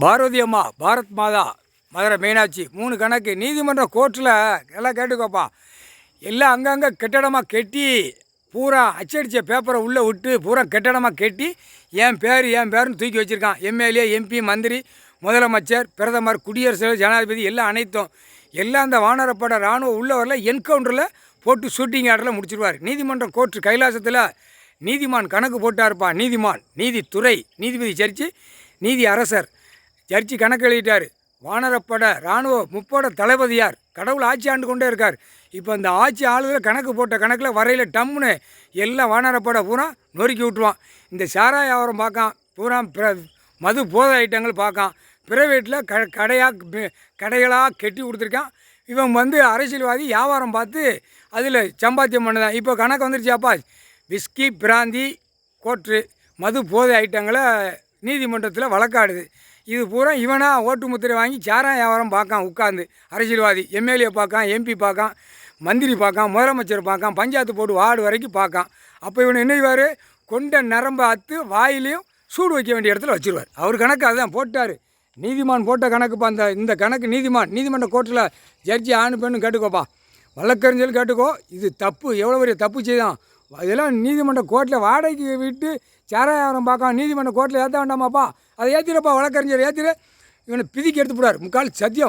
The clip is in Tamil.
பாரதி அம்மா, பாரத் மாதா, மதுரை மீனாட்சி 3 கணக்கு நீதிமன்ற கோர்ட்டில் எல்லாம் கேட்டுக்கோப்பா. எல்லாம் அங்கங்கே கட்டடமாக கட்டி பூரா அச்சடித்த பேப்பரை உள்ளே விட்டு பூரா கட்டடமாக கட்டி என் பேருன்னு தூக்கி வச்சுருக்கான். எம்எல்ஏ, எம்பி, மந்திரி, முதலமைச்சர், பிரதமர், குடியரசுத் ஜனாதிபதி எல்லாம் அனைத்தும் எல்லாம் அந்த வானரப்பட இராணுவ உள்ளவரில் என்கவுண்டரில் போட்டு ஷூட்டிங் ஆர்டரில் முடிச்சிருவார். நீதிமன்ற கோர்ட்டு கைலாசத்தில் நீதிமான் கணக்கு போட்டாருப்பா. நீதிமான், நீதித்துறை, நீதிபதி ஜட்ஜி, நீதி அரசர் ஜட்ஜி கணக்கு எழுதிட்டார். வானரப்பட இராணுவ முப்பட தளபதியார் கடவுள் ஆட்சி ஆண்டு கொண்டே இருக்கார். இப்போ அந்த ஆட்சி ஆளுதில் கணக்கு போட்ட கணக்கில் வரையில் டம்முன்னு எல்லாம் வானரப்பட பூரா நொறுக்கி விட்டுருவான். இந்த சாராய வியாபாரம் பார்க்கான், பூரா மது போதை ஐட்டங்கள் பார்க்கான். பிரைவேட்டில் கடைகளாக கட்டி கொடுத்துருக்கான். இவன் அரசியல்வாதி வியாபாரம் பார்த்து அதில் சம்பாத்தியம் பண்ணுதான். இப்போ கணக்கு வந்துருச்சாப்பா. விஸ்கி, பிராந்தி, கோட்ரு, மது போதை ஐட்டங்களை நீதிமன்றத்தில் வழக்காடுது. இது பூரா இவனாக ஓட்டு முத்திரை வாங்கி சாராய வியாபாரம் பார்க்கான். உட்காந்து அரசியல்வாதி எம்எல்ஏ பார்க்கான், எம்பி பார்க்கான், மந்திரி பார்க்கான், முதலமைச்சர் பார்க்கான், பஞ்சாயத்து போட்டு வார்டு வரைக்கும் பார்க்கான். அப்போ இவனை என்ன செய்வார்? கொண்ட நரம்பை அத்து வாயிலையும் சூடு வைக்க வேண்டிய இடத்துல வச்சுருவார். அவர் கணக்கு அதுதான் போட்டார். நீதிமான் போட்ட கணக்குப்பா. இந்த கணக்கு நீதிமன்ற கோர்ட்டில் ஜட்ஜி ஆணு பெண்ணு கேட்டுக்கோப்பா. வழக்கறிஞர்கள் கேட்டுக்கோ. இது தப்பு, எவ்வளோ பெரிய தப்பு செய்தான். இதெல்லாம் நீதிமன்ற கோர்ட்டில் வாடகைக்கு விட்டு சாராய வியாபாரம் பார்க்கான். நீதிமன்ற கோர்ட்டில் ஏற்ற வேண்டாமாப்பா. அதை ஏற்றிடப்பா. வழக்கறிஞர் ஏற்றிட இவனை பிதிக்கி எடுத்து போடார். முக்கால் சத்தியம்.